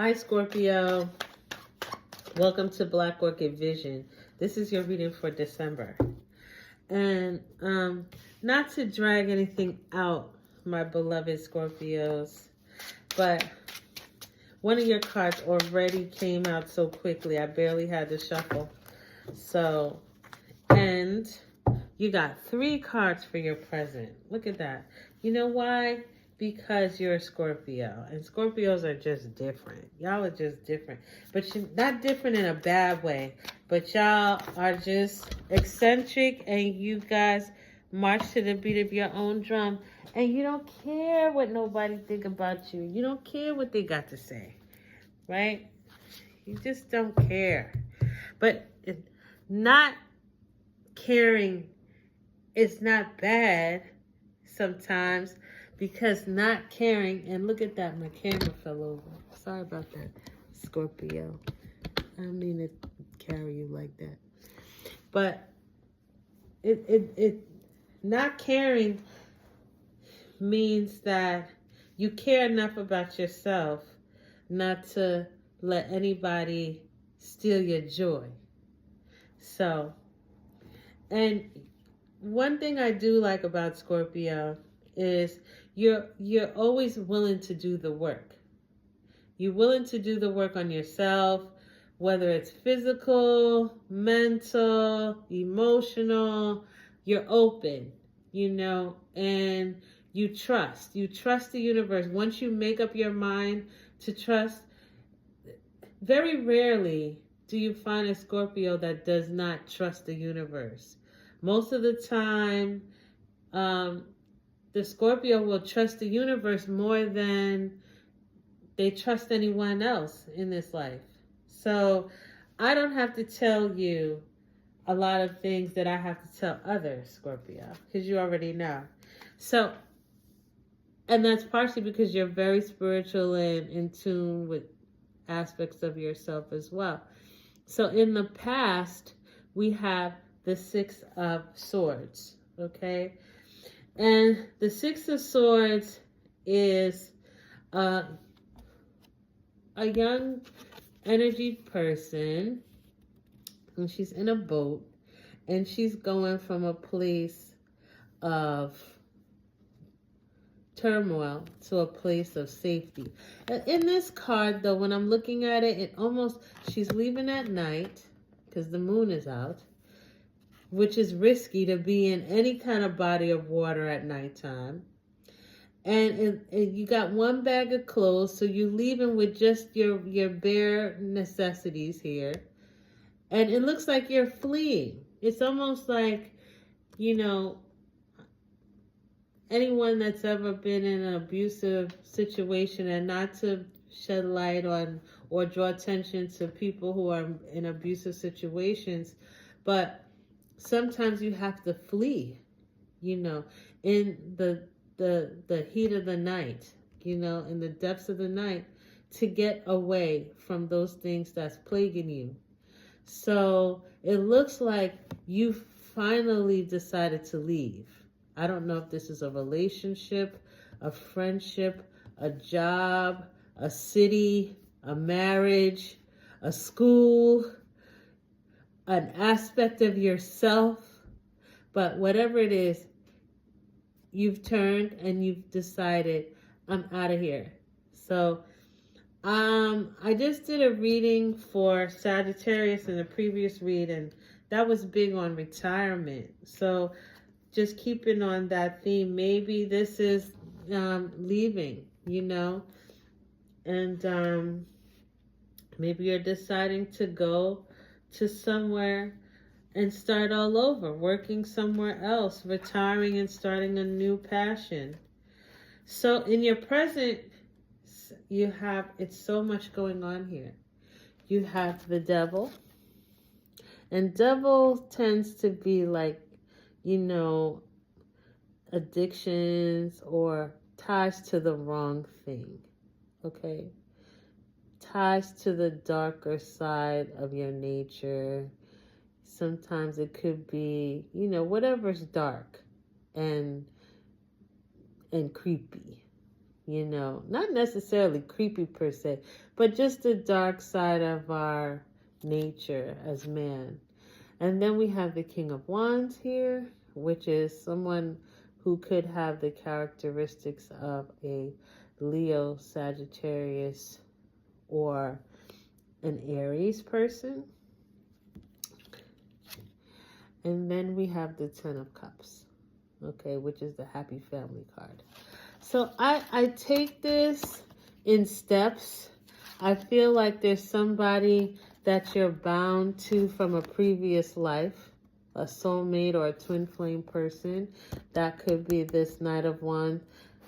Hi, Scorpio. Welcome to Black Orchid Vision. This is your reading for December. And not to drag anything out, my beloved Scorpios, but one of your cards already came out so quickly. I barely had to shuffle. So, and you got 3 cards for your present. Look at that. You know why? Because you're a Scorpio, and Scorpios are just different. Y'all are just different, but you're not different in a bad way, but y'all are just eccentric, and you guys march to the beat of your own drum, and you don't care what nobody think about you. You don't care what they got to say, right? You just don't care. But not caring is not bad sometimes, because not caring, and look at that, my camera fell over. Sorry about that, Scorpio. I don't mean to carry you like that. But it not caring means that you care enough about yourself not to let anybody steal your joy. So, and one thing I do like about Scorpio is you're always willing to do the work. You're willing to do the work on yourself, whether it's physical, mental, emotional. You're open, and you trust. You trust the universe. Once you make up your mind to trust, very rarely do you find a Scorpio that does not trust the universe. Most of the time, the Scorpio will trust the universe more than they trust anyone else in this life. So I don't have to tell you a lot of things that I have to tell others, Scorpio, because you already know. So, and that's partially because you're very spiritual and in tune with aspects of yourself as well. So in the past, we have the 6 of Swords, okay? And the 6 of Swords is a young energy person, and she's in a boat, and she's going from a place of turmoil to a place of safety. In this card, though, when I'm looking at it, she's leaving at night because the moon is out, which is risky to be in any kind of body of water at nighttime. And you got 1 bag of clothes, so you're leaving with just your bare necessities here. And it looks like you're fleeing. It's almost like, anyone that's ever been in an abusive situation, and not to shed light on or draw attention to people who are in abusive situations, but sometimes you have to flee, in the heat of the night, in the depths of the night, to get away from those things that's plaguing you. So it looks like you finally decided to leave. I don't know if this is a relationship, a friendship, a job, a city, a marriage, a school, an aspect of yourself, but whatever it is, you've turned and you've decided, I'm out of here. So I just did a reading for Sagittarius in the previous read, and that was big on retirement. So just keeping on that theme, maybe this is leaving, and maybe you're deciding to go to somewhere and start all over, working somewhere else, retiring and starting a new passion. So in your present, it's so much going on here. You have the Devil, and Devil tends to be like, addictions or ties to the wrong thing, okay? Ties to the darker side of your nature. Sometimes it could be, whatever's dark and creepy, you know, not necessarily creepy per se, but just the dark side of our nature as man. And then we have the King of Wands here, which is someone who could have the characteristics of a Leo, Sagittarius, or an Aries person. And then we have the Ten of Cups, okay, which is the Happy Family card. So I take this in steps. I feel like there's somebody that you're bound to from a previous life, a soulmate or a twin flame person. That could be this Knight of Wands,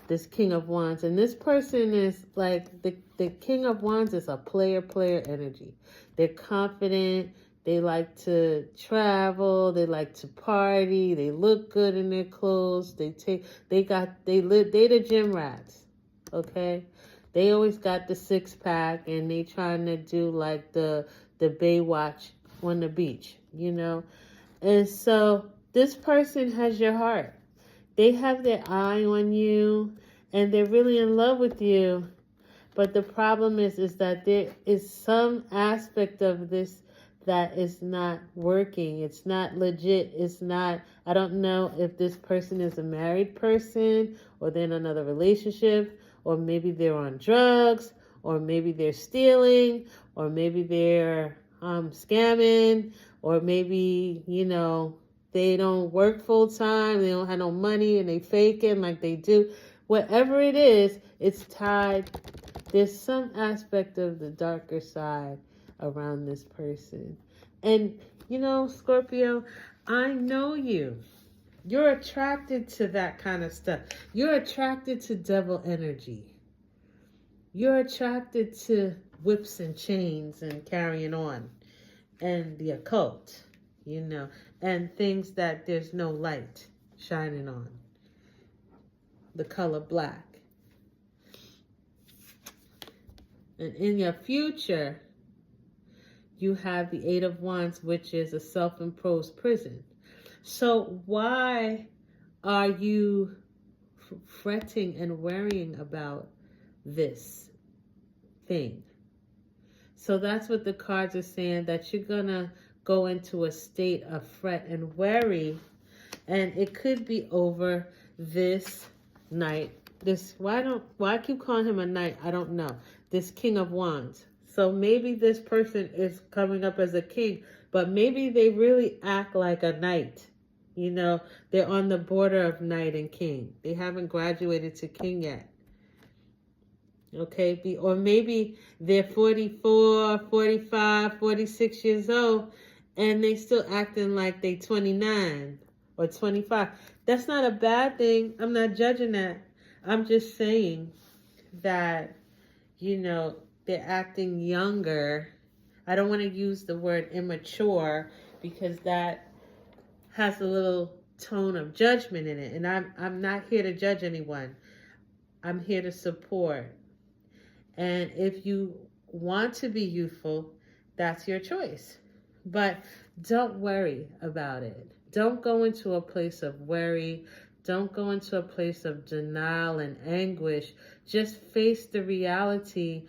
this King of Wands. And this person is like, the King of Wands is a player energy. They're confident. They like to travel. They like to party. They look good in their clothes. They the gym rats. Okay? They always got the 6-pack and they trying to do like the Baywatch on the beach, you know? And so this person has your heart. They have their eye on you and they're really in love with you. But the problem is that there is some aspect of this that is not working. It's not legit. It's not, I don't know if this person is a married person or they're in another relationship, or maybe they're on drugs, or maybe they're stealing, or maybe they're scamming, or maybe, you know, they don't work full time, they don't have no money, and they faking like they do. Whatever it is, it's tied. There's some aspect of the darker side around this person. And, you know, Scorpio, I know you. You're attracted to that kind of stuff. You're attracted to devil energy. You're attracted to whips and chains and carrying on and the occult, you know, and things that there's no light shining on. The color black. And in your future, you have the 8 of Wands, which is a self-imposed prison. So why are you fretting and worrying about this thing? So that's what the cards are saying, that you're going to go into a state of fret and worry. And it could be over this knight. Why I keep calling him a knight? I don't know. This King of Wands. So maybe this person is coming up as a king, but maybe they really act like a knight. You know, they're on the border of knight and king. They haven't graduated to king yet. Okay, or maybe they're 44, 45, 46 years old, and they still acting like they 29 or 25. That's not a bad thing. I'm not judging that. I'm just saying that, you know, they're acting younger. I don't want to use the word immature because that has a little tone of judgment in it. And I'm not here to judge anyone. I'm here to support. And if you want to be youthful, that's your choice. But don't worry about it. Don't go into a place of worry. Don't go into a place of denial and anguish. Just face the reality.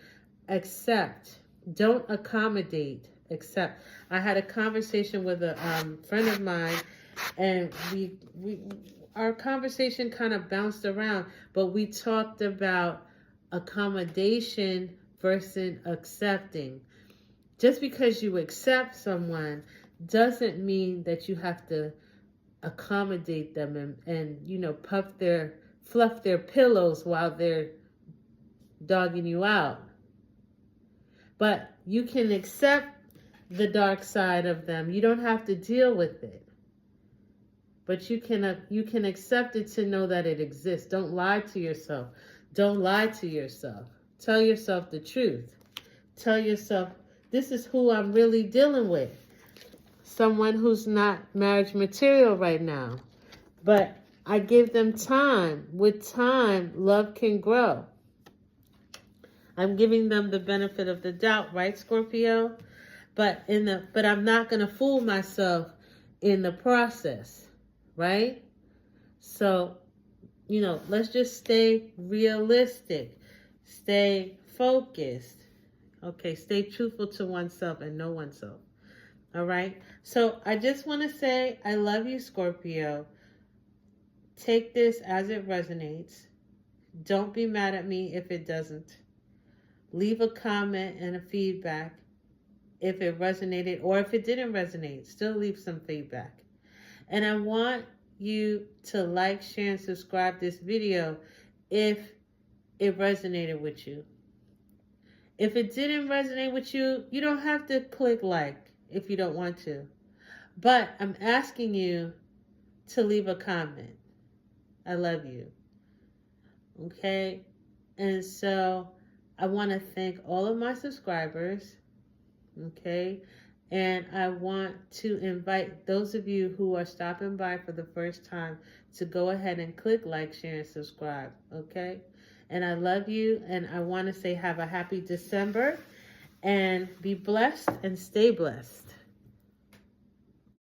Accept. Don't accommodate. Accept. I had a conversation with a friend of mine, and our conversation kind of bounced around, but we talked about accommodation versus accepting. Just because you accept someone doesn't mean that you have to accommodate them and you know, fluff their pillows while they're dogging you out. But you can accept the dark side of them. You don't have to deal with it. But you can accept it to know that it exists. Don't lie to yourself. Don't lie to yourself. Tell yourself the truth. Tell yourself, this is who I'm really dealing with. Someone who's not marriage material right now. But I give them time. With time, love can grow. I'm giving them the benefit of the doubt, right, Scorpio? But I'm not going to fool myself in the process, right? So, let's just stay realistic, stay focused. Okay, stay truthful to oneself and know oneself. All right. So I just want to say, I love you, Scorpio. Take this as it resonates. Don't be mad at me if it doesn't. Leave a comment and a feedback if it resonated, or if it didn't resonate, still leave some feedback. And I want you to like, share, and subscribe this video if it resonated with you. If it didn't resonate with you, you don't have to click like if you don't want to. But I'm asking you to leave a comment. I love you. Okay? And so I want to thank all of my subscribers. Okay? And I want to invite those of you who are stopping by for the first time to go ahead and click like, share, and subscribe. Okay? And I love you. And I want to say have a happy December. And be blessed and stay blessed.